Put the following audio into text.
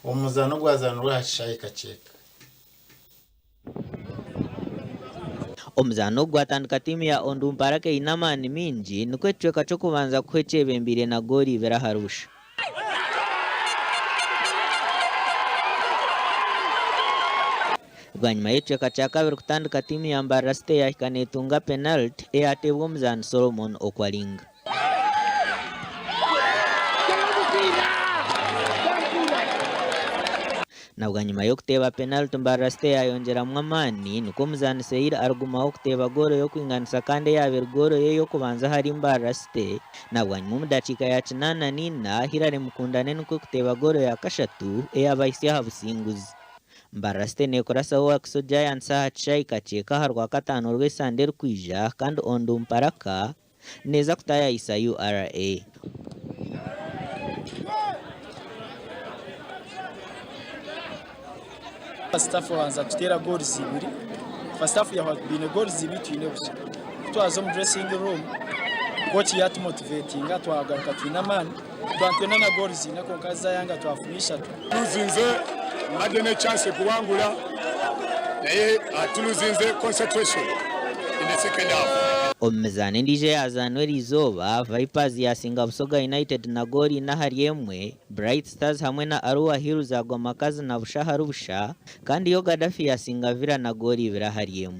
omuzano gwazanirwe aha kishaayi kakyeka. Omuzano gwatandika timu ya Onduparaka ine amaani mingi nikwo ekicweka ky'okubanza kuha ekyebembire na goori 2 aha rusha. Bwanyuma y'ekicweka kya kabiri kutandika timu ya Mbarara yahika neetunga penalty eyateebwa omuzaani Solomon Okwalinga. Na bwanyuma y'okuteeba penalty Mbarara yayongeramu amaani nikwo omuzaani Seira arugumaho kuteeba gooro y'okwinganisa kandi eyabaire gooro ye y'okubanza hari Mbarara. Na bwanyuma omu dakiika ya 84 Hirare Mukundane nikwo kuteeba gooro ya kashatu eyabahisya aha businguzi. Mbarara neekurasaho Wakiso Giants aha kishaayi kakyeka aha rwakataano rw'esande erikwija kandi Onduparaka neeza kutayayisa URA. First half wanza tutera goals 2. First half ya bine goals 2 twine busa. Twazo mu dressing room. Coach yatu motivating twagaruka twina man. Twantena na goals ina konkaza yanga twafunisha tu. Tuzinze adene chance kuwangula. Naye atuluzinze concentration in the second half. Omuzaani ndiije yazanwe rizooba Vipers yasinga Busoga United na goori 4-1, Bright Stars hamwe na Arua Heroes agwa makazi na busha hari busha kandi yo Gaddafi yasinga Villa na goori 2-1.